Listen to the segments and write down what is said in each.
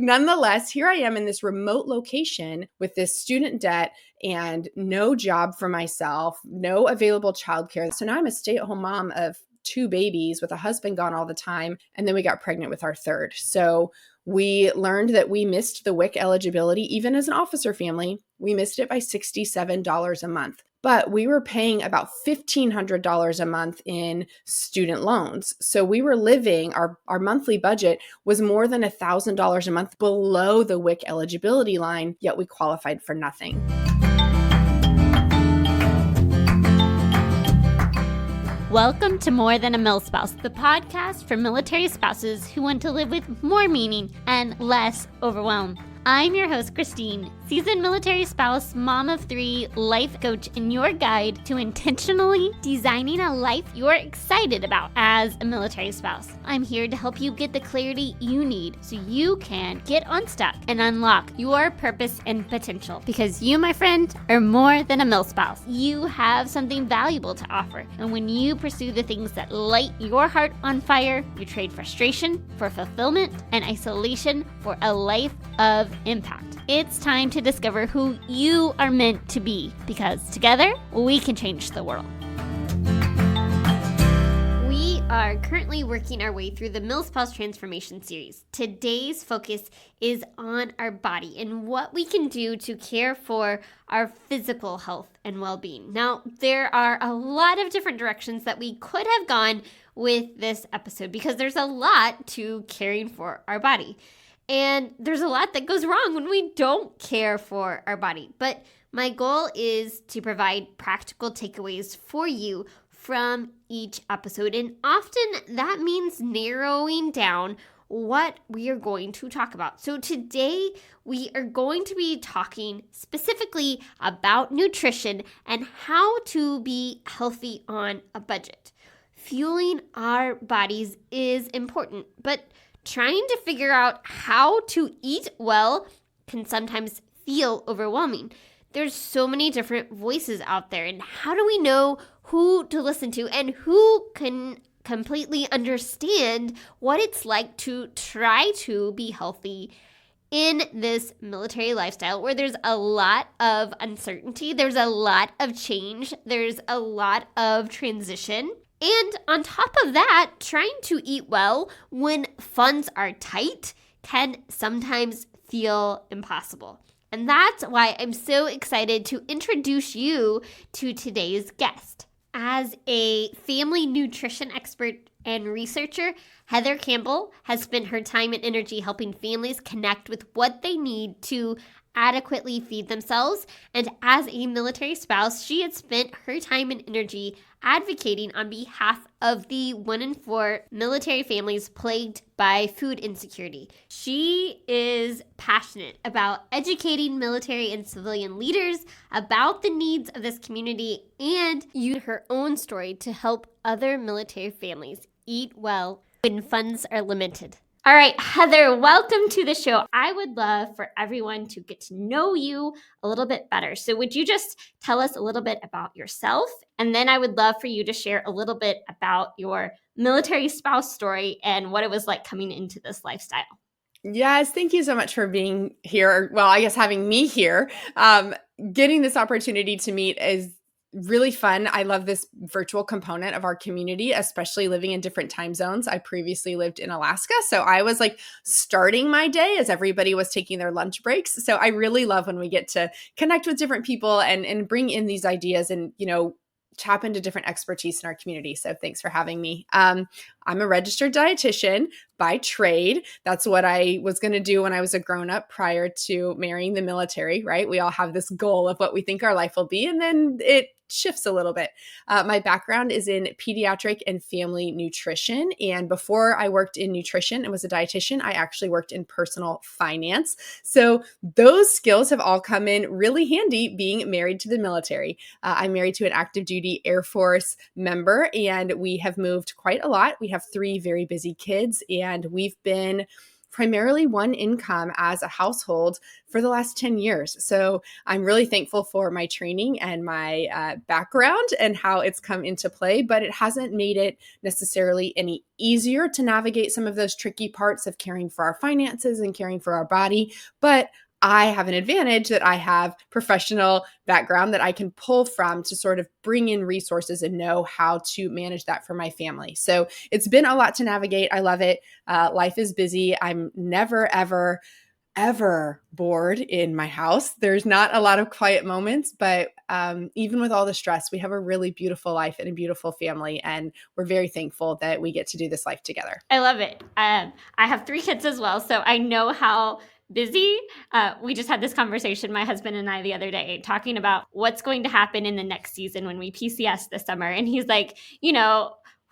Nonetheless, here I am in this remote location with this student debt and no job for myself, no available childcare. So now I'm a stay-at-home mom of 2 babies with a husband gone all the time. And then we got pregnant with our third. So we learned that we missed the WIC eligibility, even as an officer family. We missed it by $67 a month. But we were paying about $1,500 a month in student loans. So we were living, our monthly budget was more than $1,000 a month below the WIC eligibility line, yet we qualified for nothing. Welcome to More Than a Milspouse, the podcast for military spouses who want to live with more meaning and less overwhelm. I'm your host, Christine, seasoned military spouse, mom of 3, life coach, and your guide to intentionally designing a life you're excited about as a military spouse. I'm here to help you get the clarity you need so you can get unstuck and unlock your purpose and potential. Because you, my friend, are more than a milspouse. You have something valuable to offer. And when you pursue the things that light your heart on fire, you trade frustration for fulfillment and isolation for a life of impact. It's time to discover who you are meant to be, because together we can change the world. We are currently working our way through the Milspouse Transformation series. Today's focus is on our body and what we can do to care for our physical health and well-being. Now, there are a lot of different directions that we could have gone with this episode because there's a lot to caring for our body. And there's a lot that goes wrong when we don't care for our body. But my goal is to provide practical takeaways for you from each episode. And often that means narrowing down what we are going to talk about. So today we are going to be talking specifically about nutrition and how to be healthy on a budget. Fueling our bodies is important, but trying to figure out how to eat well can sometimes feel overwhelming. There's so many different voices out there, and how do we know who to listen to and who can completely understand what it's like to try to be healthy in this military lifestyle where there's a lot of uncertainty, there's a lot of change, there's a lot of transition. And on top of that, trying to eat well when funds are tight can sometimes feel impossible. And that's why I'm so excited to introduce you to today's guest. As a family nutrition expert and researcher, Heather Campbell has spent her time and energy helping families connect with what they need to adequately feed themselves. And as a military spouse, she had spent her time and energy advocating on behalf of the 1 in 4 military families plagued by food insecurity. She is passionate about educating military and civilian leaders about the needs of this community and used her own story to help other military families eat well when funds are limited. All right, Heather, welcome to the show. I would love for everyone to get to know you a little bit better. So would you just tell us a little bit about yourself? And then I would love for you to share a little bit about your military spouse story and what it was like coming into this lifestyle. Yes, thank you so much for being here. Well, I guess having me here. Getting this opportunity to meet is really fun. I love this virtual component of our community, especially living in different time zones. I previously lived in Alaska, so I was like starting my day as everybody was taking their lunch breaks. So I really love when we get to connect with different people and bring in these ideas and, tap into different expertise in our community. So thanks for having me. I'm a registered dietitian by trade. That's what I was going to do when I was a grown-up prior to marrying the military, right? We all have this goal of what we think our life will be, and then it shifts a little bit. My background is in pediatric and family nutrition. And before I worked in nutrition and was a dietitian, I actually worked in personal finance. So those skills have all come in really handy being married to the military. I'm married to an active duty Air Force member, and we have moved quite a lot. We have 3 very busy kids, and we've been primarily one income as a household for the last 10 years. So I'm really thankful for my training and my background and how it's come into play, but it hasn't made it necessarily any easier to navigate some of those tricky parts of caring for our finances and caring for our body. But I have an advantage that I have professional background that I can pull from to sort of bring in resources and know how to manage that for my family. So it's been a lot to navigate. I love it. Life is busy. I'm never, ever bored in my house. There's not a lot of quiet moments, but even with all the stress, we have a really beautiful life and a beautiful family. And we're very thankful that we get to do this life together. I love it. I have 3 kids as well, so I know how busy. We just had this conversation, my husband and I, the other day, talking about what's going to happen in the next season when we PCS this summer. And he's like,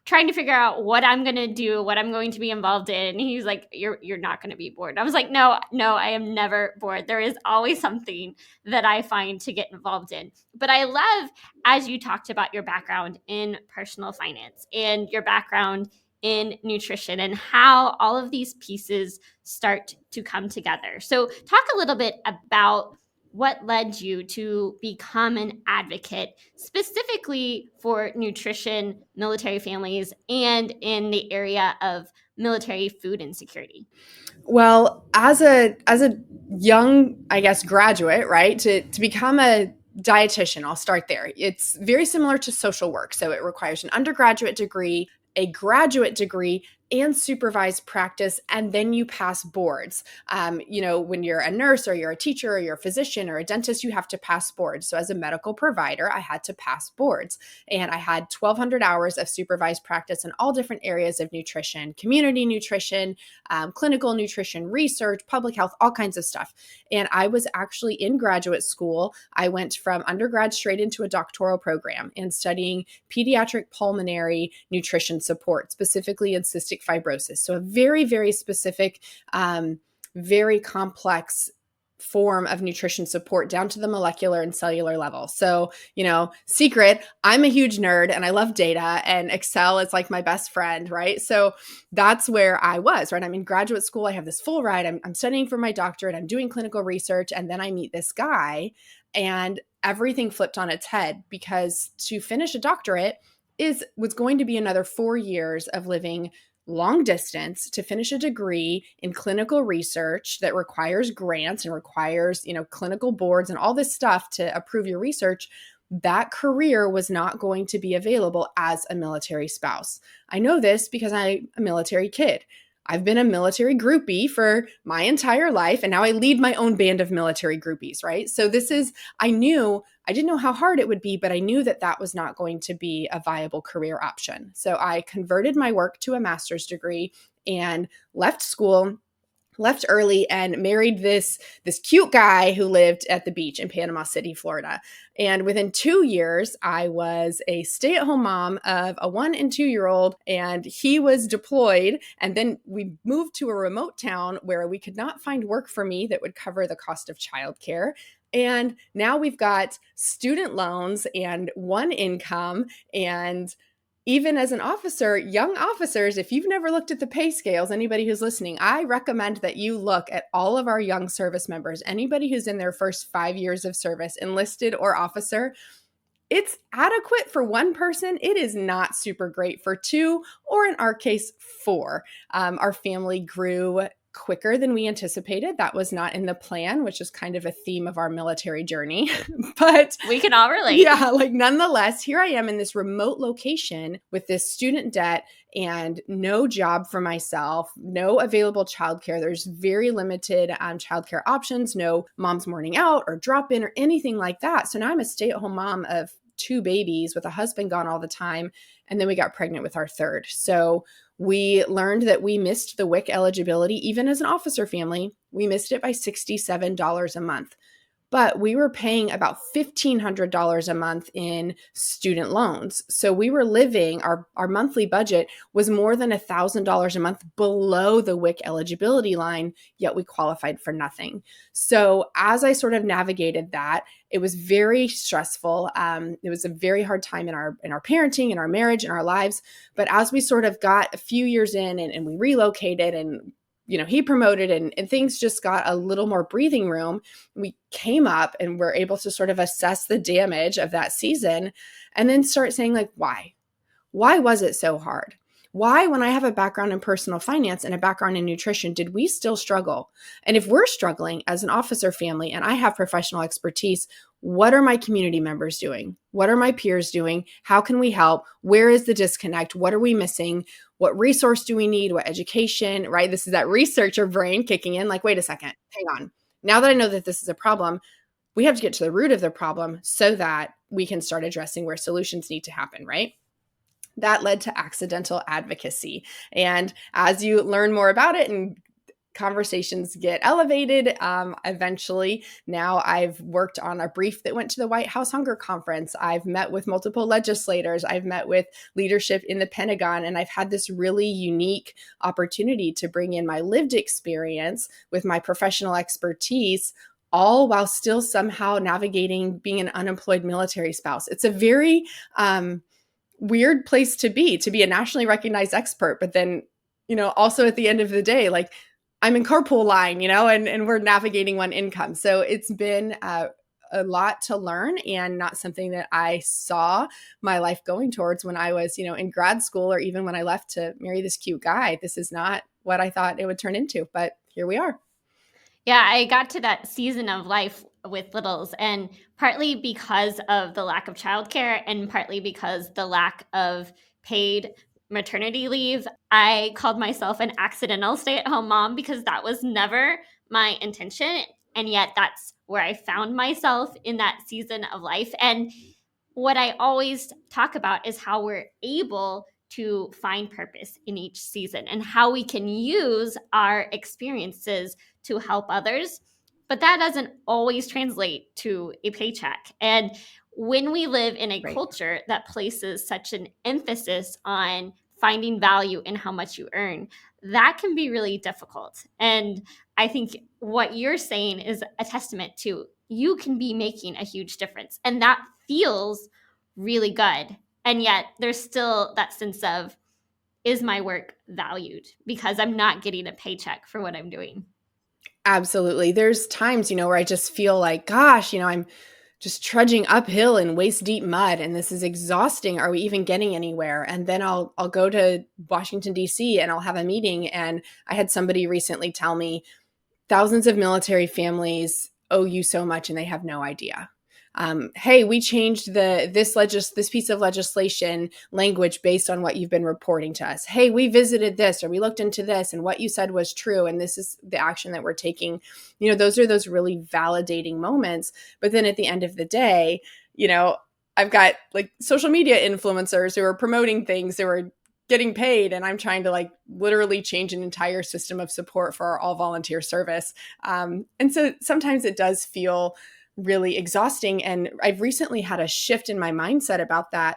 trying to figure out what I'm going to do, what I'm going to be involved in. And he's like, you're not going to be bored. I was like, no, I am never bored. There is always something that I find to get involved in. But I love, as you talked about your background in personal finance and your background in nutrition and how all of these pieces start to come together. So talk a little bit about what led you to become an advocate specifically for nutrition, military families, and in the area of military food insecurity. Well, as a young, I guess, graduate, right, to become a dietitian, I'll start there. It's very similar to social work. So it requires an undergraduate degree, a graduate degree, and supervised practice, and then you pass boards. When you're a nurse or you're a teacher or you're a physician or a dentist, you have to pass boards. So as a medical provider, I had to pass boards, and I had 1,200 hours of supervised practice in all different areas of nutrition, community nutrition, clinical nutrition, research, public health, all kinds of stuff. And I was actually in graduate school. I went from undergrad straight into a doctoral program and studying pediatric pulmonary nutrition support, specifically in cystic fibrosis. So a very, very specific, very complex form of nutrition support down to the molecular and cellular level. So, secret, I'm a huge nerd and I love data, and Excel is like my best friend, right? So that's where I was, right? I'm in graduate school. I have this full ride. I'm studying for my doctorate. I'm doing clinical research. And then I meet this guy and everything flipped on its head, because to finish a doctorate was going to be another 4 years of living long distance to finish a degree in clinical research that requires grants and requires, clinical boards and all this stuff to approve your research. That career was not going to be available as a military spouse. I know this because I'm a military kid. I've been a military groupie for my entire life, and now I lead my own band of military groupies, right? So I didn't know how hard it would be, but I knew that was not going to be a viable career option. So I converted my work to a master's degree and left school, left early, and married this cute guy who lived at the beach in Panama City, Florida. And within 2 years, I was a stay-at-home mom of a 1 and 2-year-old, and he was deployed. And then we moved to a remote town where we could not find work for me that would cover the cost of childcare. And now we've got student loans and one income. And even as an officer, young officers, if you've never looked at the pay scales, anybody who's listening, I recommend that you look at all of our young service members, anybody who's in their first 5 years of service, enlisted or officer. It's adequate for one person. It is not super great for two, or in our case, four. Our family grew quicker than we anticipated. That was not in the plan, which is kind of a theme of our military journey. But we can all relate. Yeah, nonetheless, here I am in this remote location with this student debt and no job for myself, no available childcare. There's very limited childcare options, no mom's morning out or drop in or anything like that. So now I'm a stay-at-home mom of 2 babies with a husband gone all the time. And then we got pregnant with our third. So we learned that we missed the WIC eligibility. Even as an officer family, we missed it by $67 a month. But we were paying about $1,500 a month in student loans. So we were living, our monthly budget was more than $1,000 a month below the WIC eligibility line, yet we qualified for nothing. So as I sort of navigated that, it was very stressful. It was a very hard time in our parenting, in our marriage, in our lives. But as we sort of got a few years in and we relocated and he promoted and things just got a little more breathing room. We came up and were able to sort of assess the damage of that season and then start saying like, why was it so hard? Why, when I have a background in personal finance and a background in nutrition, did we still struggle? And if we're struggling as an officer family and I have professional expertise, what are my community members doing? What are my peers doing? How can we help? Where is the disconnect? What are we missing? What resource do we need? What education, right? This is that researcher brain kicking in like, wait a second, hang on. Now that I know that this is a problem, we have to get to the root of the problem so that we can start addressing where solutions need to happen, right? That led to accidental advocacy. And as you learn more about it and conversations get elevated, eventually now I've worked on a brief that went to the White House Hunger Conference. I've met with multiple legislators. I've met with leadership in the Pentagon, and I've had this really unique opportunity to bring in my lived experience with my professional expertise, all while still somehow navigating being an unemployed military spouse. It's a very weird place to be a nationally recognized expert, but then, also at the end of the day, like I'm in carpool line, and we're navigating one income. So it's been a lot to learn and not something that I saw my life going towards when I was, in grad school or even when I left to marry this cute guy. This is not what I thought it would turn into, but here we are. Yeah, I got to that season of life with littles, and partly because of the lack of childcare and partly because the lack of paid maternity leave, I called myself an accidental stay-at-home mom because that was never my intention. And yet that's where I found myself in that season of life. And what I always talk about is how we're able to find purpose in each season and how we can use our experiences to help others. But that doesn't always translate to a paycheck. And when we live in a Right. culture that places such an emphasis on finding value in how much you earn, that can be really difficult. And I think what you're saying is a testament to you can be making a huge difference. And that feels really good. And yet there's still that sense of, is my work valued? Because I'm not getting a paycheck for what I'm doing. Absolutely. There's times, where I just feel like, gosh, I'm just trudging uphill in waist deep mud and this is exhausting. Are we even getting anywhere? And then I'll go to Washington DC and I'll have a meeting, and I had somebody recently tell me thousands of military families owe you so much and they have no idea. Hey, we changed this piece of legislation language based on what you've been reporting to us. Hey, we visited this or we looked into this and what you said was true, and this is the action that we're taking. Those are those really validating moments. But then at the end of the day, I've got like social media influencers who are promoting things, who are getting paid, and I'm trying to like literally change an entire system of support for our all volunteer service. And so sometimes it does feel really exhausting. And I've recently had a shift in my mindset about that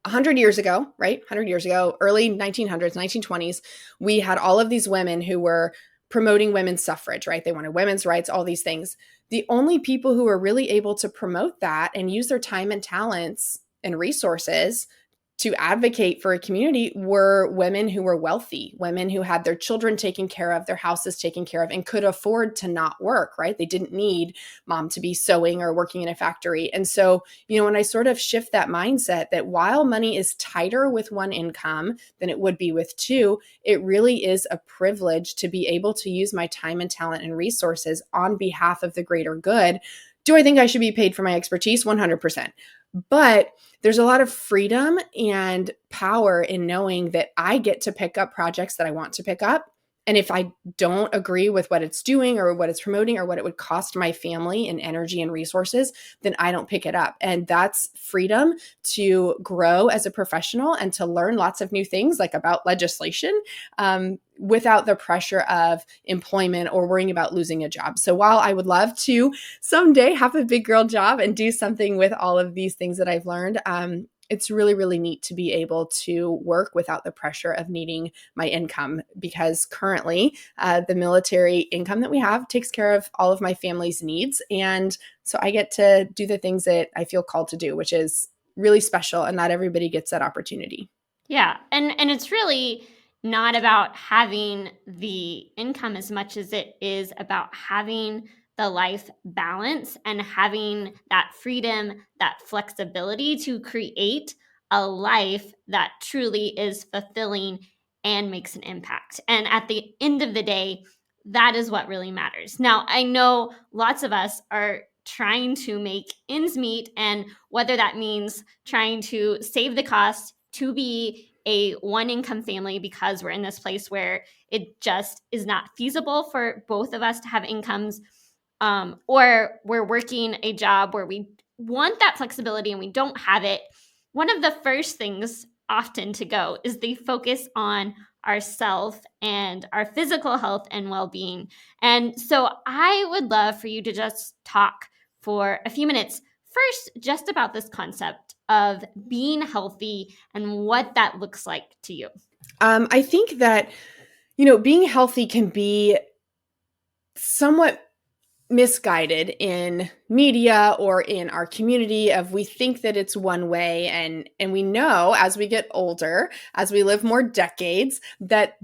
100 years ago, right? 100 years ago, early 1900s, 1920s, we had all of these women who were promoting women's suffrage, right? They wanted women's rights, all these things. The only people who were really able to promote that and use their time and talents and resources to advocate for a community were women who were wealthy, women who had their children taken care of, their houses taken care of, and could afford to not work, right? They didn't need mom to be sewing or working in a factory. And so, when I sort of shift that mindset that while money is tighter with one income than it would be with two, it really is a privilege to be able to use my time and talent and resources on behalf of the greater good. Do I think I should be paid for my expertise? 100%. But there's a lot of freedom and power in knowing that I get to pick up projects that I want to pick up. And if I don't agree with what it's doing or what it's promoting or what it would cost my family in energy and resources, then I don't pick it up. And that's freedom to grow as a professional and to learn lots of new things like about legislation without the pressure of employment or worrying about losing a job. So while I would love to someday have a big girl job and do something with all of these things that I've learned, it's really, really neat to be able to work without the pressure of needing my income, because currently the military income that we have takes care of all of my family's needs. And so I get to do the things that I feel called to do, which is really special. And not everybody gets that opportunity. Yeah. And it's really not about having the income as much as it is about having the life balance and having that freedom, that flexibility to create a life that truly is fulfilling and makes an impact. And at the end of the day, that is what really matters. Now, I know lots of us are trying to make ends meet, and whether that means trying to save the cost to be a one income family because we're in this place where it just is not feasible for both of us to have incomes, or we're working a job where we want that flexibility and we don't have it. One of the first things often to go is the focus on ourself and our physical health and well-being. And so I would love for you to just talk for a few minutes first just about this concept of being healthy and what that looks like to you. I think that, being healthy can be somewhat misguided in media or in our community of we think that it's one way, and we know as we get older, as we live more decades, that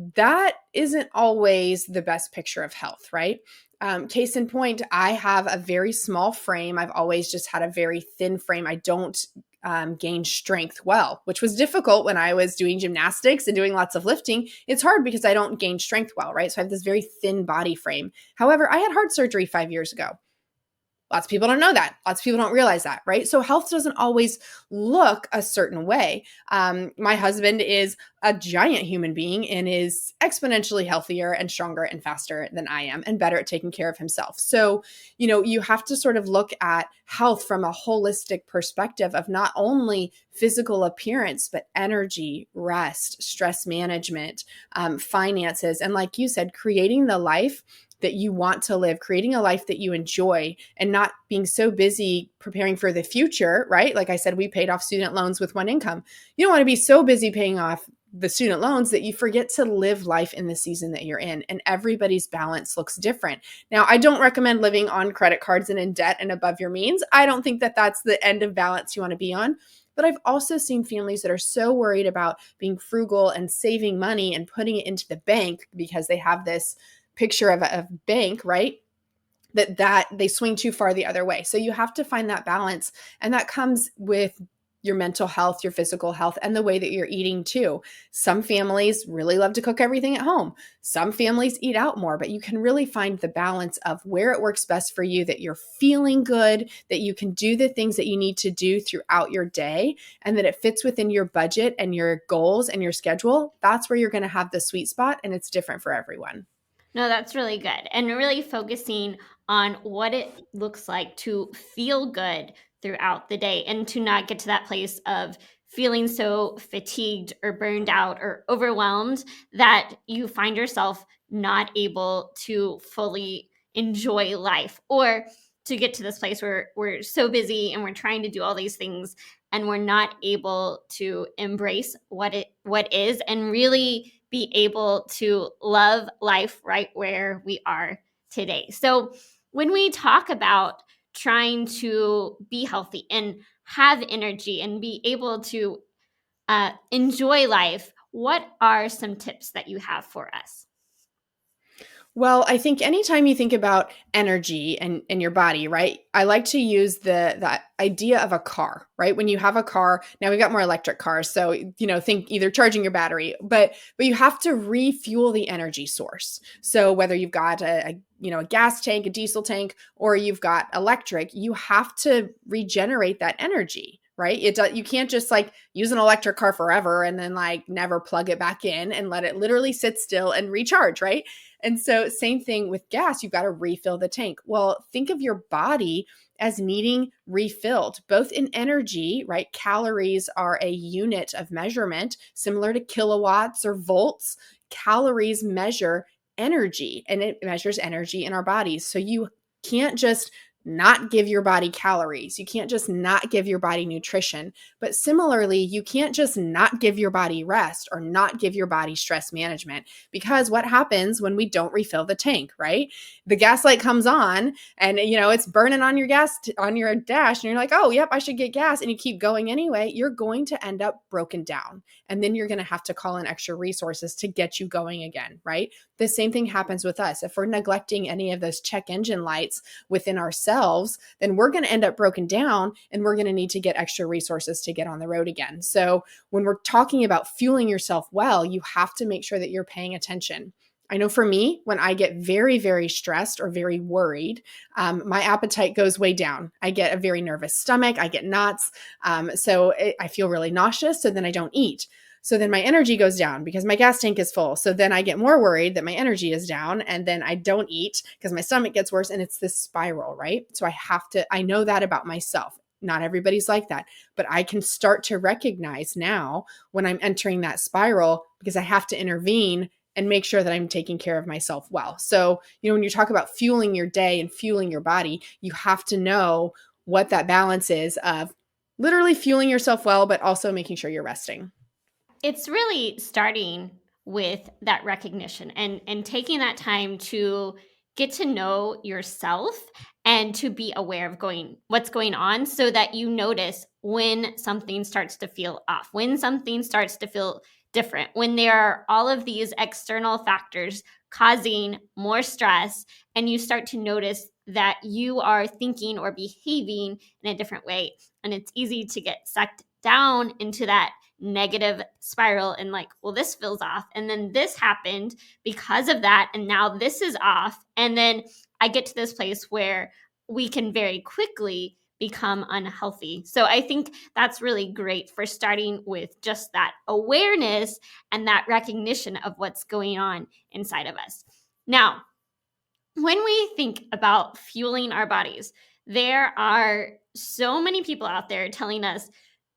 isn't always the best picture of health, right? Case in point, I have a very small frame. I've always just had a very thin frame. I don't gain strength well, which was difficult when I was doing gymnastics and doing lots of lifting. It's hard because I don't gain strength well, right? So I have this very thin body frame. However, I had heart surgery 5 years ago. Lots of people don't know that. Lots of people don't realize that, right? So health doesn't always look a certain way. My husband is a giant human being and is exponentially healthier and stronger and faster than I am and better at taking care of himself. So, you have to sort of look at health from a holistic perspective of not only physical appearance, but energy, rest, stress management, finances, and like you said, creating the life that you want to live, creating a life that you enjoy and not being so busy preparing for the future, right? Like I said, we paid off student loans with one income. You don't want to be so busy paying off the student loans that you forget to live life in the season that you're in, and everybody's balance looks different. Now, I don't recommend living on credit cards and in debt and above your means. I don't think that that's the end of balance you want to be on. But I've also seen families that are so worried about being frugal and saving money and putting it into the bank because they have this picture of a bank, right? That they swing too far the other way. So you have to find that balance. And that comes with your mental health, your physical health, and the way that you're eating too. Some families really love to cook everything at home. Some families eat out more, but you can really find the balance of where it works best for you, that you're feeling good, that you can do the things that you need to do throughout your day, and that it fits within your budget and your goals and your schedule. That's where you're going to have the sweet spot, and it's different for everyone. No, that's really good. And really focusing on what it looks like to feel good throughout the day and to not get to that place of feeling so fatigued or burned out or overwhelmed that you find yourself not able to fully enjoy life, or to get to this place where we're so busy and we're trying to do all these things and we're not able to embrace what is and really be able to love life right where we are today. So when we talk about trying to be healthy and have energy and be able to enjoy life, what are some tips that you have for us? Well, I think anytime you think about energy and your body, right? I like to use the idea of a car, right? When you have a car, now we've got more electric cars, so think either charging your battery, but you have to refuel the energy source. So whether you've got a gas tank, a diesel tank, or you've got electric, you have to regenerate that energy. Right? You can't just like use an electric car forever and then like never plug it back in and let it literally sit still and recharge, right? And so same thing with gas, you've got to refill the tank. Well, think of your body as needing refilled, both in energy, right? Calories are a unit of measurement similar to kilowatts or volts. Calories measure energy, and it measures energy in our bodies. So you can't just not give your body calories. You can't just not give your body nutrition. But similarly, you can't just not give your body rest or not give your body stress management, because what happens when we don't refill the tank, right? The gas light comes on and it's burning on your on your dash, and you're like, oh, yep, I should get gas. And you keep going anyway, you're going to end up broken down. And then you're going to have to call in extra resources to get you going again, right? The same thing happens with us. If we're neglecting any of those check engine lights within ourselves, then we're going to end up broken down, and we're going to need to get extra resources to get on the road again. So when we're talking about fueling yourself well, you have to make sure that you're paying attention. I know for me, when I get very, very stressed or very worried, my appetite goes way down. I get a very nervous stomach. I get knots. I feel really nauseous. So then I don't eat. So then my energy goes down because my gas tank is full. So then I get more worried that my energy is down, and then I don't eat because my stomach gets worse, and it's this spiral, right? So I know that about myself. Not everybody's like that, but I can start to recognize now when I'm entering that spiral, because I have to intervene and make sure that I'm taking care of myself well. So, when you talk about fueling your day and fueling your body, you have to know what that balance is of literally fueling yourself well, but also making sure you're resting. It's really starting with that recognition and taking that time to get to know yourself and to be aware of what's going on, so that you notice when something starts to feel off, when something starts to feel different, when there are all of these external factors causing more stress, and you start to notice that you are thinking or behaving in a different way. And it's easy to get sucked down into that negative spiral and like, well, this feels off. And then this happened because of that. And now this is off. And then I get to this place where we can very quickly become unhealthy. So I think that's really great for starting with just that awareness and that recognition of what's going on inside of us. Now, when we think about fueling our bodies, there are so many people out there telling us,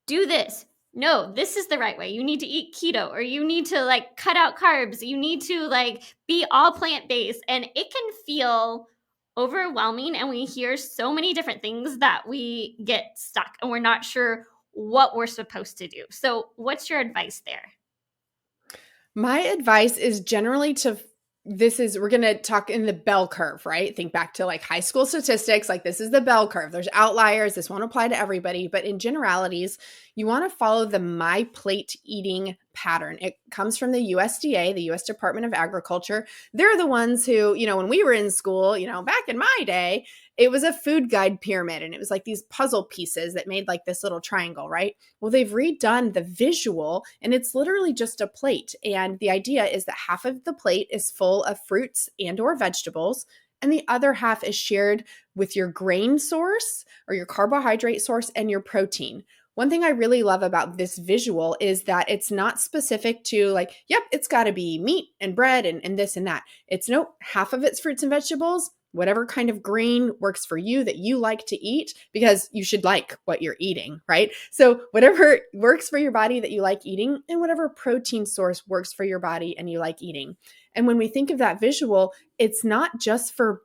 do this. No, this is the right way. You need to eat keto, or you need to like cut out carbs. You need to like be all plant-based. And it can feel overwhelming. And we hear so many different things that we get stuck and we're not sure what we're supposed to do. So, what's your advice there? My advice is generally we're going to talk in the bell curve, right? Think back to like high school statistics. Like, this is the bell curve. There's outliers. This won't apply to everybody, but in generalities, you want to follow the My Plate eating pattern. It comes from the USDA, the US Department of Agriculture. They're the ones who, when we were in school, back in my day, it was a food guide pyramid, and it was like these puzzle pieces that made like this little triangle, right? Well, they've redone the visual, and it's literally just a plate. And the idea is that half of the plate is full of fruits and or vegetables, and the other half is shared with your grain source or your carbohydrate source and your protein. One thing I really love about this visual is that it's not specific to like, yep, it's got to be meat and bread and this and that. It's nope, half of it's fruits and vegetables, whatever kind of grain works for you that you like to eat, because you should like what you're eating, right? So whatever works for your body that you like eating, and whatever protein source works for your body and you like eating. And when we think of that visual, it's not just for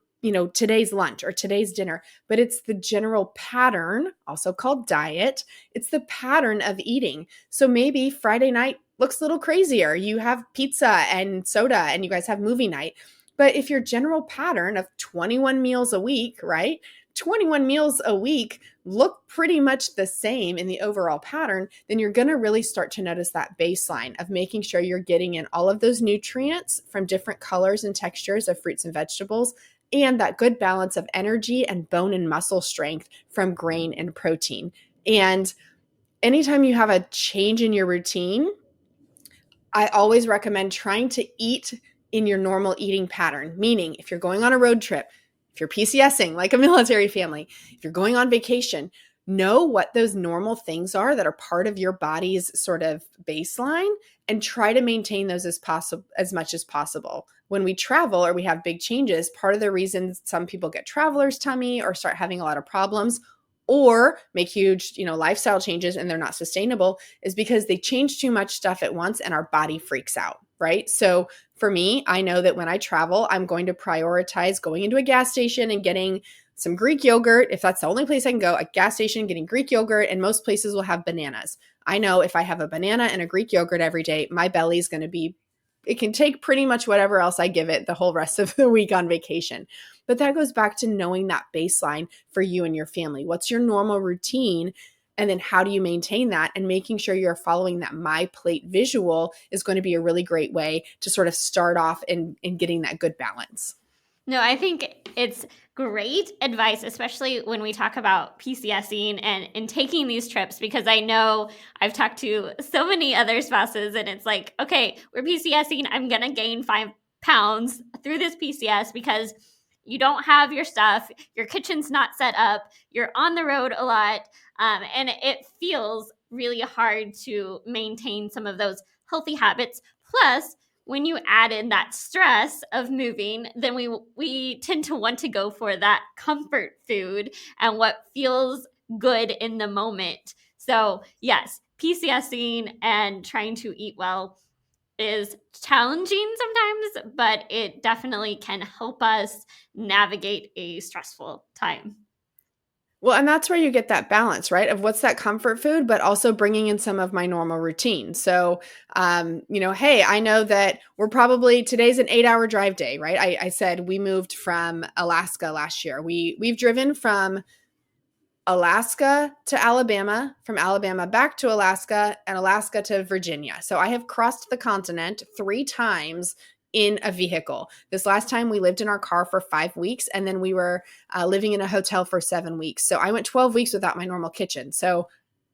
today's lunch or today's dinner, but it's the general pattern, also called diet. It's the pattern of eating. So maybe Friday night looks a little crazier. You have pizza and soda and you guys have movie night. But if your general pattern of 21 meals a week, right? 21 meals a week look pretty much the same in the overall pattern, then you're going to really start to notice that baseline of making sure you're getting in all of those nutrients from different colors and textures of fruits and vegetables, and that good balance of energy and bone and muscle strength from grain and protein. And anytime you have a change in your routine, I always recommend trying to eat in your normal eating pattern, meaning if you're going on a road trip, if you're PCSing like a military family, if you're going on vacation, know what those normal things are that are part of your body's sort of baseline, and try to maintain those as much as possible. When we travel or we have big changes, part of the reason some people get traveler's tummy or start having a lot of problems or make huge, lifestyle changes and they're not sustainable is because they change too much stuff at once and our body freaks out, right? So for me, I know that when I travel, I'm going to prioritize going into a gas station and getting some Greek yogurt. If that's the only place I can go, a gas station, getting Greek yogurt, and most places will have bananas. I know if I have a banana and a Greek yogurt every day, my belly's going to be, it can take pretty much whatever else I give it the whole rest of the week on vacation. But that goes back to knowing that baseline for you and your family. What's your normal routine? And then how do you maintain that? And making sure you're following that my plate visual is going to be a really great way to sort of start off in getting that good balance. No, I think it's great advice, especially when we talk about PCSing and taking these trips, because I know I've talked to so many other spouses and it's like, okay, we're PCSing. I'm going to gain 5 pounds through this PCS because you don't have your stuff. Your kitchen's not set up. You're on the road a lot. And it feels really hard to maintain some of those healthy habits. Plus, when you add in that stress of moving, then we tend to want to go for that comfort food and what feels good in the moment. So yes, PCSing and trying to eat well is challenging sometimes, but it definitely can help us navigate a stressful time. Well, and that's where you get that balance, right? Of what's that comfort food, but also bringing in some of my normal routine. So, hey, I know that today's an 8-hour drive day, right? I said we moved from Alaska last year. We've driven from Alaska to Alabama, from Alabama back to Alaska, and Alaska to Virginia. So I have crossed the continent 3 times in a vehicle. This last time we lived in our car for 5 weeks, and then we were living in a hotel for 7 weeks. So I went 12 weeks without my normal kitchen. So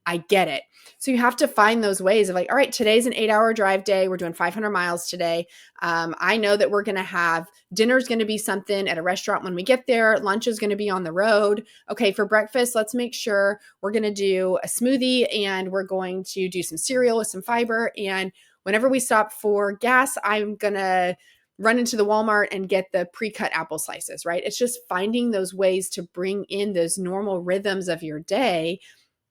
I get it. So you have to find those ways of like, all right, today's an 8-hour drive day. We're doing 500 miles today. I know that we're going to have dinner's going to be something at a restaurant when we get there. Lunch is going to be on the road. Okay, for breakfast, let's make sure we're going to do a smoothie and we're going to do some cereal with some fiber. And whenever we stop for gas, I'm going to run into the Walmart and get the pre-cut apple slices, right? It's just finding those ways to bring in those normal rhythms of your day,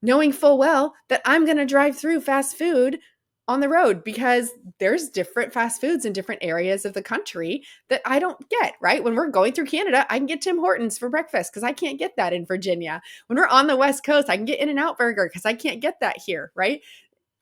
knowing full well that I'm going to drive through fast food on the road because there's different fast foods in different areas of the country that I don't get, right? When we're going through Canada, I can get Tim Hortons for breakfast because I can't get that in Virginia. When we're on the West Coast, I can get In-N-Out Burger because I can't get that here, right?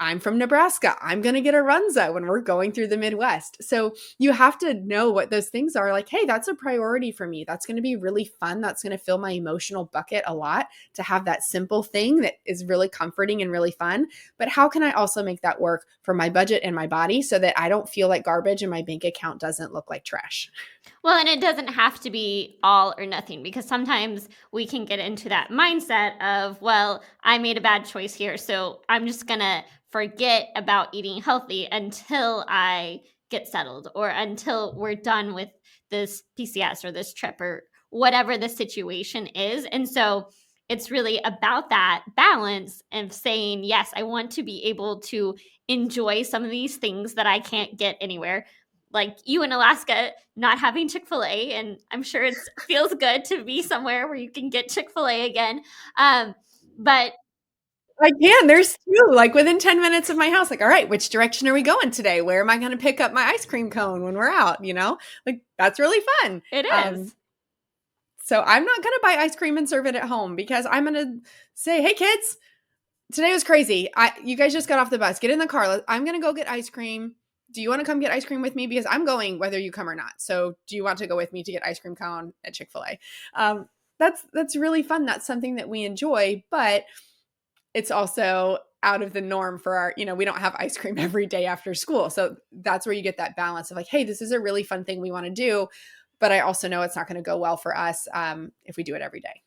I'm from Nebraska. I'm going to get a Runza when we're going through the Midwest. So you have to know what those things are like, hey, that's a priority for me. That's going to be really fun. That's going to fill my emotional bucket a lot to have that simple thing that is really comforting and really fun. But how can I also make that work for my budget and my body so that I don't feel like garbage and my bank account doesn't look like trash? Well, and it doesn't have to be all or nothing because sometimes we can get into that mindset of, well, I made a bad choice here, so I'm just going to forget about eating healthy until I get settled or until we're done with this PCS or this trip or whatever the situation is. And so it's really about that balance of saying, yes, I want to be able to enjoy some of these things that I can't get anywhere, like you in Alaska not having Chick-fil-A, and I'm sure it feels good to be somewhere where you can get Chick-fil-A again. But I can. There's 2, like within 10 minutes of my house. Like, all right, which direction are we going today? Where am I going to pick up my ice cream cone when we're out? Like that's really fun. it is. So I'm not going to buy ice cream and serve it at home because I'm going to say, hey kids, today was crazy. You guys just got off the bus. Get in the car. I'm going to go get ice cream. Do you want to come get ice cream with me? Because I'm going whether you come or not. So do you want to go with me to get ice cream cone at Chick-fil-A? That's really fun. That's something that we enjoy, but it's also out of the norm for our, we don't have ice cream every day after school. So that's where you get that balance of like, hey, this is a really fun thing we want to do. But I also know it's not going to go well for us if we do it every day.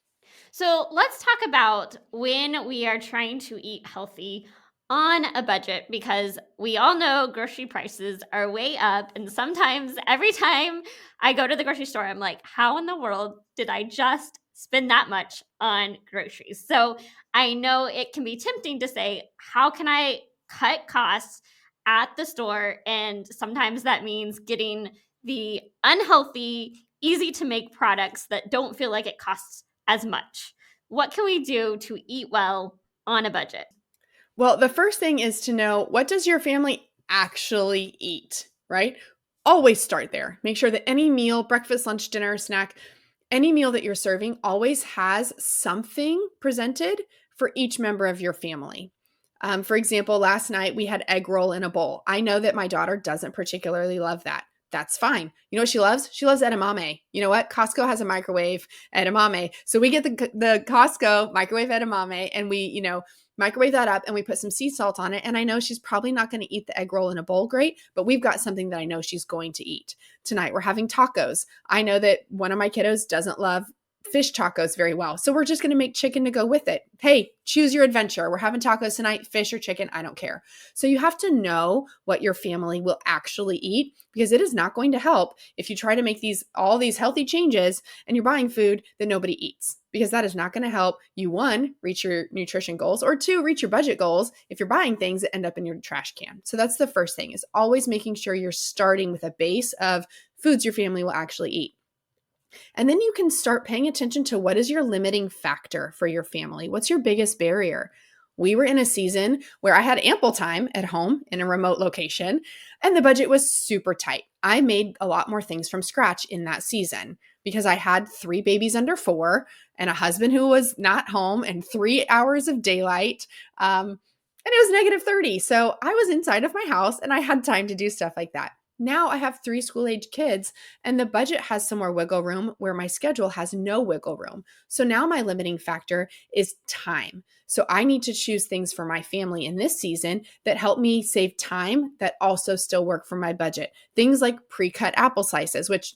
So let's talk about when we are trying to eat healthy on a budget, because we all know grocery prices are way up. And sometimes every time I go to the grocery store, I'm like, how in the world did I just spend that much on groceries? So I know it can be tempting to say, how can I cut costs at the store? And sometimes that means getting the unhealthy, easy to make products that don't feel like it costs as much. What can we do to eat well on a budget? Well, the first thing is to know, what does your family actually eat, right? Always start there. Make sure that any meal, breakfast, lunch, dinner, snack, any meal that you're serving always has something presented for each member of your family. For example, last night we had egg roll in a bowl. I know that my daughter doesn't particularly love that. That's fine. You know what she loves? She loves edamame. You know what? Costco has a microwave edamame. So we get the Costco microwave edamame and we, microwave that up and we put some sea salt on it. And I know she's probably not going to eat the egg roll in a bowl great, but we've got something that I know she's going to eat. Tonight we're having tacos. I know that one of my kiddos doesn't love fish tacos very well. So we're just going to make chicken to go with it. Hey, choose your adventure. We're having tacos tonight, fish or chicken, I don't care. So you have to know what your family will actually eat, because it is not going to help if you try to make all these healthy changes and you're buying food that nobody eats, because that is not going to help you, one, reach your nutrition goals, or two, reach your budget goals if you're buying things that end up in your trash can. So that's the first thing, is always making sure you're starting with a base of foods your family will actually eat. And then you can start paying attention to what is your limiting factor for your family. What's your biggest barrier? We were in a season where I had ample time at home in a remote location, and the budget was super tight. I made a lot more things from scratch in that season because I had 3 babies under 4 and a husband who was not home and 3 hours of daylight. And it was -30. So I was inside of my house and I had time to do stuff like that. Now I have 3 school-age kids and the budget has some more wiggle room where my schedule has no wiggle room. So now my limiting factor is time. So I need to choose things for my family in this season that help me save time that also still work for my budget. Things like pre-cut apple slices, which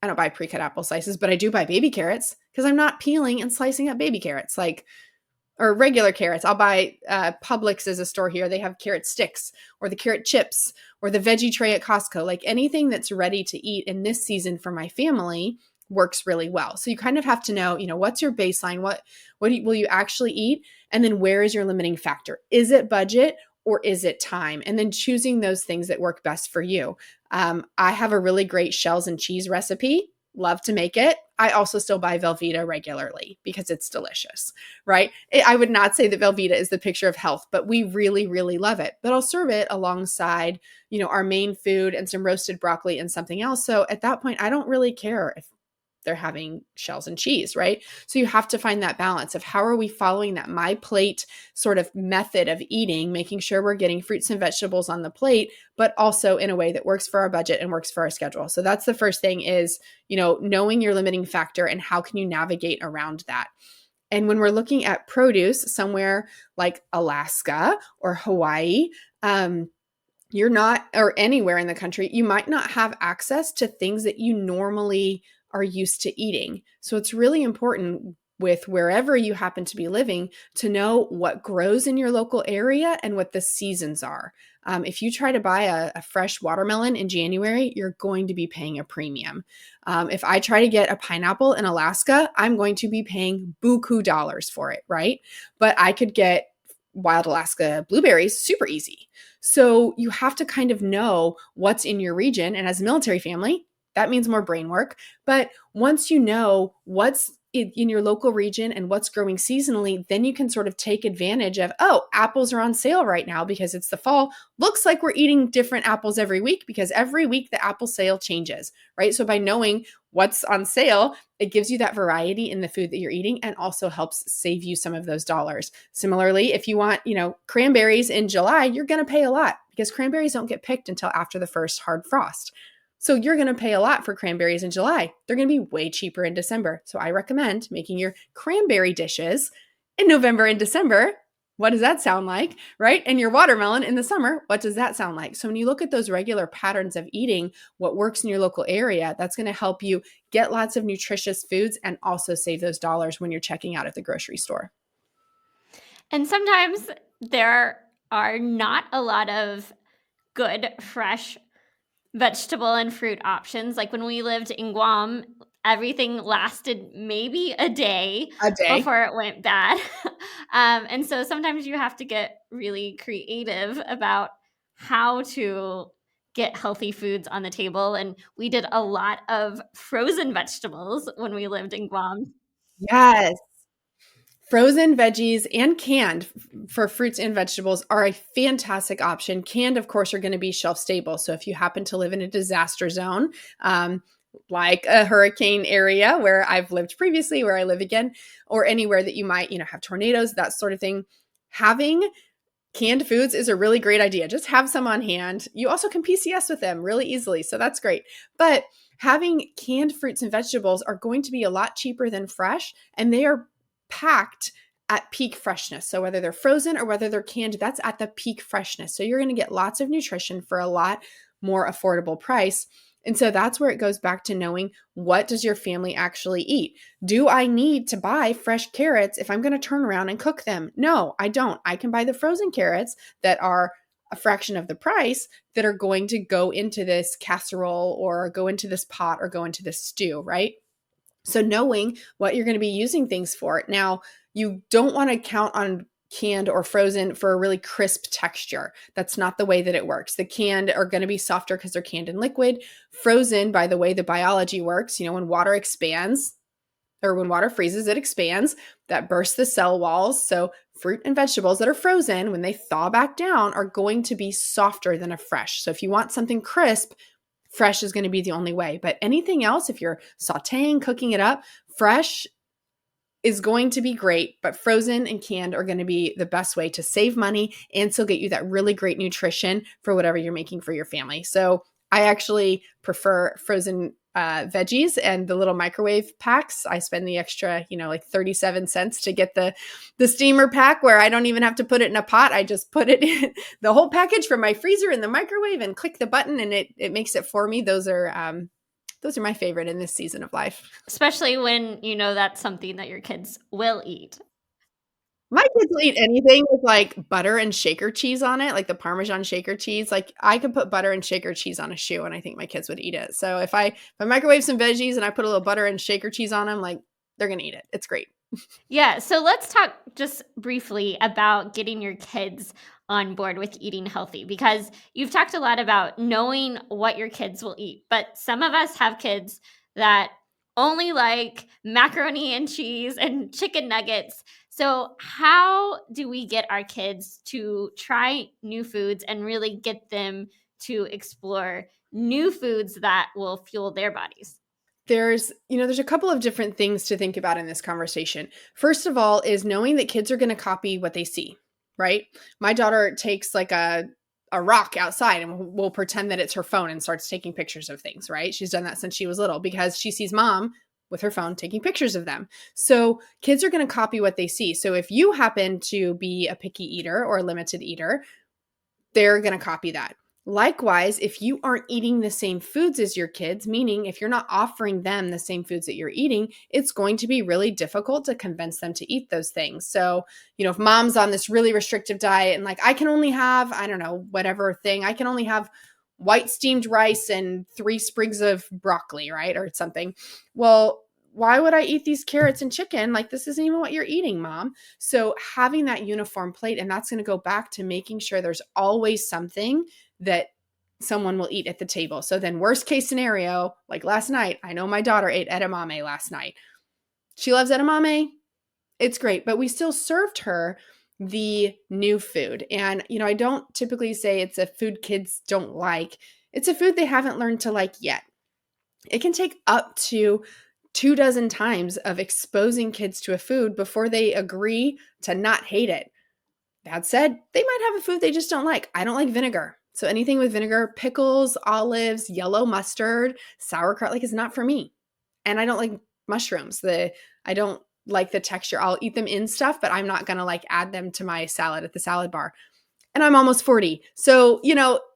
I don't buy pre-cut apple slices, but I do buy baby carrots because I'm not peeling and slicing up baby carrots or regular carrots. I'll buy Publix as a store here. They have carrot sticks or the carrot chips or the veggie tray at Costco. Like anything that's ready to eat in this season for my family works really well. So you kind of have to know, what's your baseline? What will you actually eat? And then where is your limiting factor? Is it budget or is it time? And then choosing those things that work best for you. I have a really great shells and cheese recipe. Love to make it. I also still buy Velveeta regularly because it's delicious, right? I would not say that Velveeta is the picture of health, but we really, really love it. But I'll serve it alongside, our main food and some roasted broccoli and something else. So at that point, I don't really care if they're having shells and cheese, right? So you have to find that balance of how are we following that my plate sort of method of eating, making sure we're getting fruits and vegetables on the plate, but also in a way that works for our budget and works for our schedule. So that's the first thing is, knowing your limiting factor and how can you navigate around that. And when we're looking at produce somewhere like Alaska or Hawaii, you're not, or anywhere in the country, you might not have access to things that you normally are used to eating. So it's really important with wherever you happen to be living to know what grows in your local area and what the seasons are. If you try to buy a fresh watermelon in January, you're going to be paying a premium. If I try to get a pineapple in Alaska, I'm going to be paying buku dollars for it, right? But I could get wild Alaska blueberries super easy. So you have to kind of know what's in your region. And as a military family, that means more brain work. But once you know what's in your local region and what's growing seasonally, then you can sort of take advantage of, apples are on sale right now because it's the fall. Looks like we're eating different apples every week because every week the apple sale changes, right? So by knowing what's on sale, it gives you that variety in the food that you're eating and also helps save you some of those dollars. Similarly, if you want, cranberries in July, you're going to pay a lot because cranberries don't get picked until after the first hard frost. So you're going to pay a lot for cranberries in July. They're going to be way cheaper in December. So I recommend making your cranberry dishes in November and December. What does that sound like, right? And your watermelon in the summer, what does that sound like? So when you look at those regular patterns of eating, what works in your local area, that's going to help you get lots of nutritious foods and also save those dollars when you're checking out at the grocery store. And sometimes there are not a lot of good, fresh vegetable and fruit options. Like when we lived in Guam, everything lasted maybe a day before it went bad. And so sometimes you have to get really creative about how to get healthy foods on the table. And we did a lot of frozen vegetables when we lived in Guam. Yes. Frozen veggies and canned for fruits and vegetables are a fantastic option. Canned, of course, are going to be shelf stable. So if you happen to live in a disaster zone, like a hurricane area where I've lived previously, where I live again, or anywhere that you might, have tornadoes, that sort of thing. Having canned foods is a really great idea. Just have some on hand. You also can PCS with them really easily, so that's great. But having canned fruits and vegetables are going to be a lot cheaper than fresh, and they are packed at peak freshness. So whether they're frozen or whether they're canned, that's at the peak freshness. So you're going to get lots of nutrition for a lot more affordable price. And so that's where it goes back to knowing, what does your family actually eat? Do I need to buy fresh carrots if I'm going to turn around and cook them? No, I don't. I can buy the frozen carrots that are a fraction of the price, that are going to go into this casserole or go into this pot or go into this stew, right? So knowing what you're going to be using things for. Now, you don't want to count on canned or frozen for a really crisp texture. That's not the way that it works. The canned are going to be softer because they're canned in liquid. Frozen, by the way the biology works, when water expands or when water freezes, it expands. That bursts the cell walls. So fruit and vegetables that are frozen, when they thaw back down, are going to be softer than a fresh. So if you want something crisp, fresh is going to be the only way. But anything else, if you're sauteing, cooking it up, fresh is going to be great, but frozen and canned are going to be the best way to save money and still get you that really great nutrition for whatever you're making for your family. So I actually prefer frozen veggies and the little microwave packs. I spend the extra, like 37 cents to get the steamer pack, where I don't even have to put it in a pot. I just put it in the whole package from my freezer in the microwave and click the button, and it makes it for me. Those are my favorite in this season of life. Especially when you know that's something that your kids will eat. My kids will eat anything with like butter and shaker cheese on it, like the Parmesan shaker cheese. Like I could put butter and shaker cheese on a shoe and I think my kids would eat it. So if I microwave some veggies and I put a little butter and shaker cheese on them, like they're going to eat it. It's great. Yeah, so let's talk just briefly about getting your kids on board with eating healthy, because you've talked a lot about knowing what your kids will eat. But some of us have kids that only like macaroni and cheese and chicken nuggets. So, how do we get our kids to try new foods and really get them to explore new foods that will fuel their bodies? There's a couple of different things to think about in this conversation. First of all is knowing that kids are going to copy what they see, right? My daughter takes like a rock outside and will pretend that it's her phone and starts taking pictures of things, right? She's done that since she was little because she sees mom with her phone taking pictures of them. So kids are going to copy what they see. So if you happen to be a picky eater or a limited eater, they're going to copy that. Likewise, if you aren't eating the same foods as your kids, meaning if you're not offering them the same foods that you're eating, it's going to be really difficult to convince them to eat those things. So, if mom's on this really restrictive diet and like, I can only have, I don't know, whatever thing, I can only have white steamed rice and 3 sprigs of broccoli, right? Or something. Well, why would I eat these carrots and chicken? Like, this isn't even what you're eating, mom. So having that uniform plate, and that's going to go back to making sure there's always something that someone will eat at the table. So then worst case scenario, like last night, I know my daughter ate edamame last night. She loves edamame. It's great, but we still served her the new food. And, I don't typically say it's a food kids don't like. It's a food they haven't learned to like yet. It can take up to 24 times of exposing kids to a food before they agree to not hate it. That said, they might have a food they just don't like. I don't like vinegar. So anything with vinegar, pickles, olives, yellow mustard, sauerkraut, like, is not for me. And I don't like mushrooms. I don't like the texture. I'll eat them in stuff, but I'm not going to like add them to my salad at the salad bar. And I'm almost 40. So,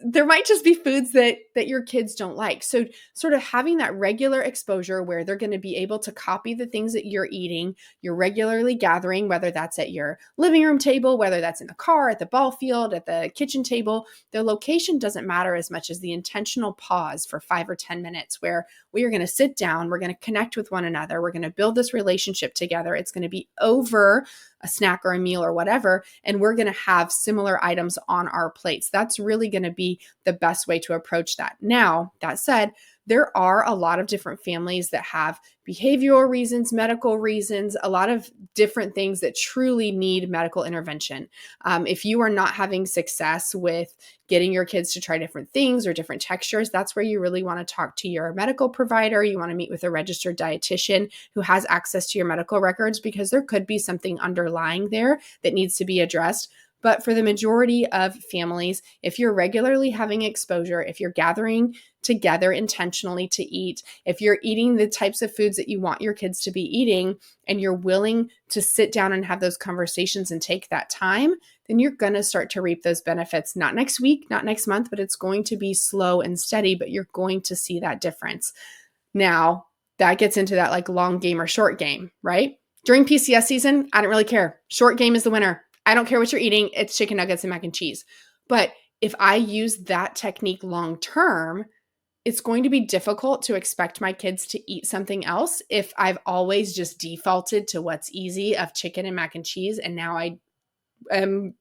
there might just be foods that your kids don't like. So sort of having that regular exposure where they're going to be able to copy the things that you're eating, you're regularly gathering, whether that's at your living room table, whether that's in the car, at the ball field, at the kitchen table. The location doesn't matter as much as the intentional pause for 5 or 10 minutes where we are going to sit down, we're going to connect with one another, we're going to build this relationship together. It's going to be over a snack or a meal or whatever, and we're going to have similar items on our plates. That's really going to be the best way to approach that. Now, that said, there are a lot of different families that have behavioral reasons, medical reasons, a lot of different things that truly need medical intervention. If you are not having success with getting your kids to try different things or different textures, that's where you really want to talk to your medical provider. You want to meet with a registered dietitian who has access to your medical records, because there could be something underlying there that needs to be addressed. But for the majority of families, if you're regularly having exposure, if you're gathering together intentionally to eat, if you're eating the types of foods that you want your kids to be eating, and you're willing to sit down and have those conversations and take that time, then you're going to start to reap those benefits. Not next week, not next month, but it's going to be slow and steady, but you're going to see that difference. Now, that gets into that like long game or short game, right? During PCS season, I don't really care. Short game is the winner. I don't care what you're eating. It's chicken nuggets and mac and cheese. But if I use that technique long term, it's going to be difficult to expect my kids to eat something else if I've always just defaulted to what's easy of chicken and mac and cheese. And now I am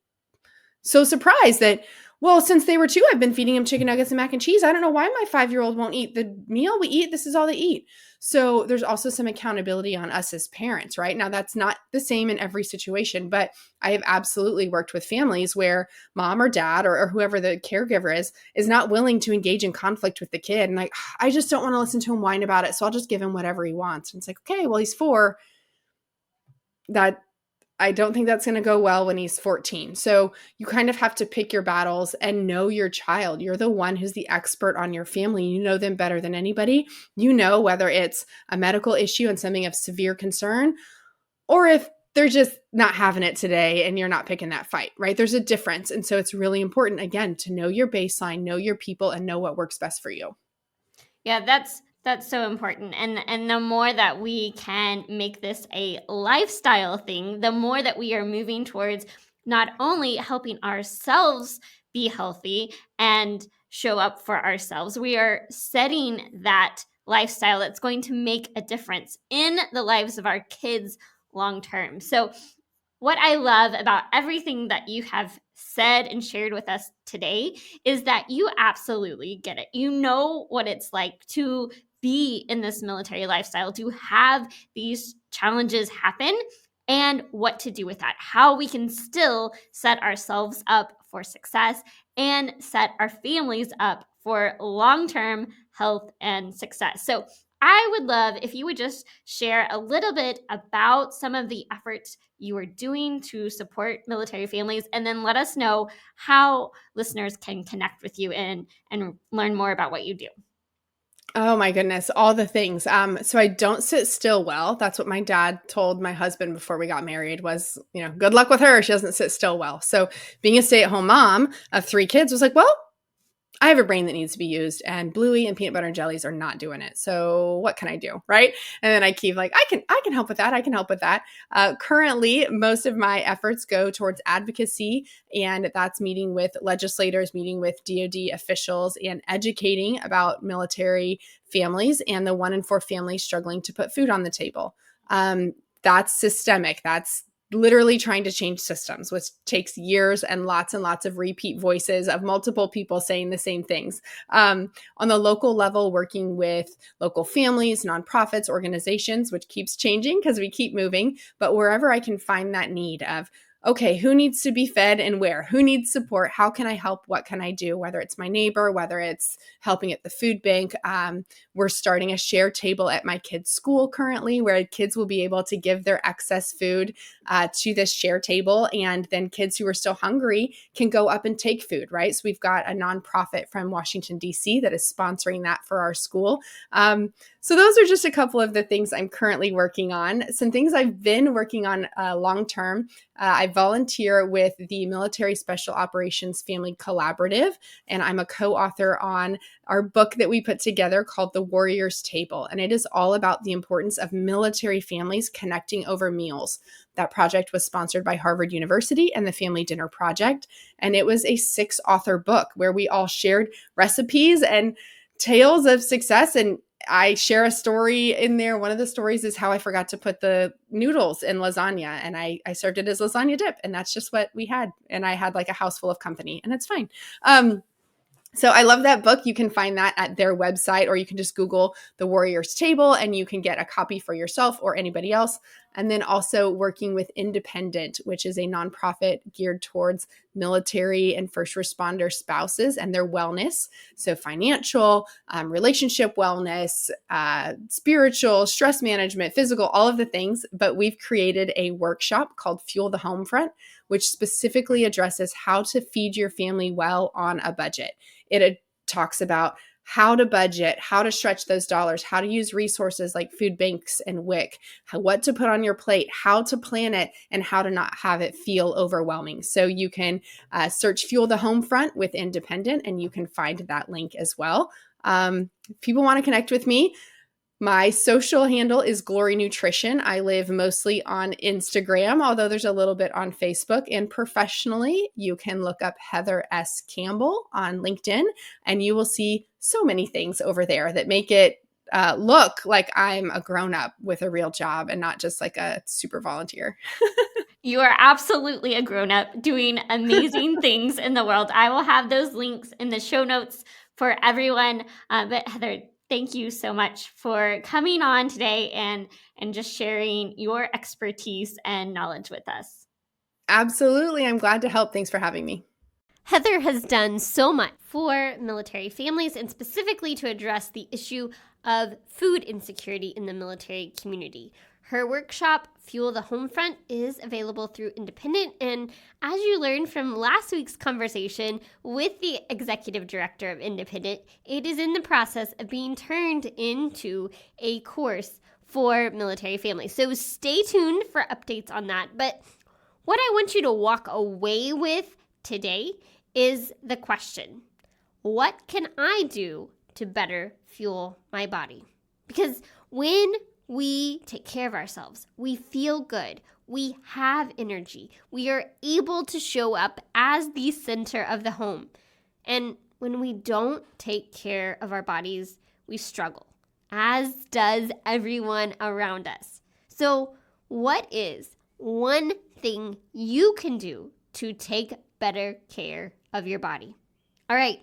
so surprised that, well, since they were two, I've been feeding them chicken nuggets and mac and cheese. I don't know why my 5-year-old won't eat the meal we eat. This is all they eat. So there's also some accountability on us as parents, right? Now, that's not the same in every situation, but I have absolutely worked with families where mom or dad or whoever the caregiver is not willing to engage in conflict with the kid. And like, I just don't want to listen to him whine about it, so I'll just give him whatever he wants. And it's like, okay, well, he's 4. That I don't think that's going to go well when he's 14. So you kind of have to pick your battles and know your child. You're the one who's the expert on your family. You know them better than anybody. You know whether it's a medical issue and something of severe concern, or if they're just not having it today and you're not picking that fight, right? There's a difference. And so it's really important, again, to know your baseline, know your people, and know what works best for you. Yeah, that's so important. And the more that we can make this a lifestyle thing, the more that we are moving towards not only helping ourselves be healthy and show up for ourselves, we are setting that lifestyle that's going to make a difference in the lives of our kids long term. So what I love about everything that you have said and shared with us today is that you absolutely get it. You know what it's like to be in this military lifestyle, to have these challenges happen, and what to do with that, how we can still set ourselves up for success and set our families up for long term health and success. So, I would love if you would just share a little bit about some of the efforts you are doing to support military families, and then let us know how listeners can connect with you and learn more about what you do. Oh my goodness, all the things. So I don't sit still well. That's what my dad told my husband before we got married was, good luck with her. She doesn't sit still well. So being a stay-at-home mom of 3 kids was like, well, I have a brain that needs to be used, and Bluey and peanut butter and jellies are not doing it. So what can I do, right? And then I keep like, I can help with that. I can help with that. Currently, most of my efforts go towards advocacy, and that's meeting with legislators, meeting with DoD officials, and educating about military families and the 1 in 4 families struggling to put food on the table. That's systemic. That's literally trying to change systems, which takes years and lots of repeat voices of multiple people saying the same things. On the local level, working with local families, nonprofits, organizations, which keeps changing because we keep moving, but wherever I can find that need of, okay, who needs to be fed and where? Who needs support? How can I help? What can I do? Whether it's my neighbor, whether it's helping at the food bank. We're starting a share table at my kids' school currently where kids will be able to give their excess food to this share table. And then kids who are still hungry can go up and take food, right? So we've got a nonprofit from Washington, D.C. that is sponsoring that for our school. So those are just a couple of the things I'm currently working on. Some things I've been working on long-term. I volunteer with the Military Special Operations Family Collaborative, and I'm a co-author on our book that we put together called The Warrior's Table. And it is all about the importance of military families connecting over meals. That project was sponsored by Harvard University and the Family Dinner Project. And it was a 6-author book where we all shared recipes and tales of success. And I share a story in there. One of the stories is how I forgot to put the noodles in lasagna, and I served it as lasagna dip, and that's just what we had. And I had like a house full of company, and it's fine. So I love that book. You can find that at their website, or you can just Google The Warrior's Table and you can get a copy for yourself or anybody else. And then also working with Independent, which is a nonprofit geared towards military and first responder spouses and their wellness. So financial, relationship wellness, spiritual, stress management, physical, all of the things. But we've created a workshop called Fuel the Homefront, which specifically addresses how to feed your family well on a budget. It talks about how to budget, how to stretch those dollars, how to use resources like food banks and WIC, what to put on your plate, how to plan it, and how to not have it feel overwhelming. So you can search Fuel the Homefront with Independent, and you can find that link as well. If people want to connect with me, my social handle is Glory Nutrition. I live mostly on Instagram, although there's a little bit on Facebook. And professionally, you can look up Heather S. Campbell on LinkedIn, and you will see so many things over there that make it look like I'm a grown-up with a real job and not just like a super volunteer. You are absolutely a grown-up doing amazing things in the world. I will have those links in the show notes for everyone. But Heather, thank you so much for coming on today and just sharing your expertise and knowledge with us. Absolutely. I'm glad to help. Thanks for having me. Heather has done so much for military families and specifically to address the issue of food insecurity in the military community. Her workshop, Fuel the Homefront, is available through Independent. And as you learned from last week's conversation with the executive director of Independent, it is in the process of being turned into a course for military families. So stay tuned for updates on that. But what I want you to walk away with today is the question, what can I do to better fuel my body? Because when we take care of ourselves, we feel good, we have energy, we are able to show up as the center of the home. And when we don't take care of our bodies, we struggle, as does everyone around us. So what is one thing you can do to take better care of your body? All right.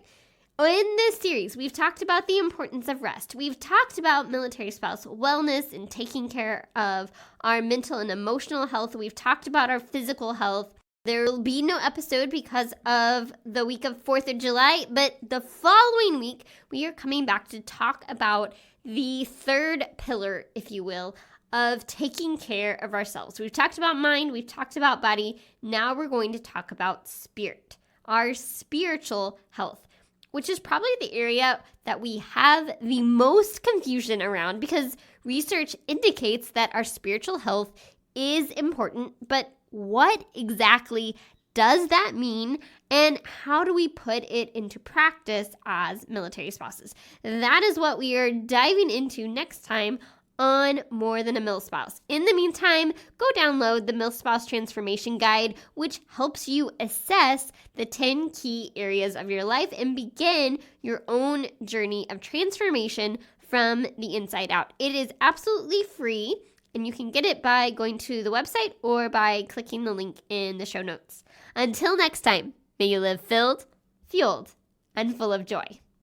In this series, we've talked about the importance of rest. We've talked about military spouse wellness and taking care of our mental and emotional health. We've talked about our physical health. There will be no episode because of the week of 4th of July, but the following week, we are coming back to talk about the third pillar, if you will, of taking care of ourselves. We've talked about mind, we've talked about body. Now we're going to talk about spirit, our spiritual health, which is probably the area that we have the most confusion around because research indicates that our spiritual health is important, but what exactly does that mean and how do we put it into practice as military spouses? That is what we are diving into next time on More Than a Milspouse. In the meantime, go download the Milspouse Transformation Guide, which helps you assess the 10 key areas of your life and begin your own journey of transformation from the inside out. It is absolutely free, and you can get it by going to the website or by clicking the link in the show notes. Until next time, may you live filled, fueled, and full of joy.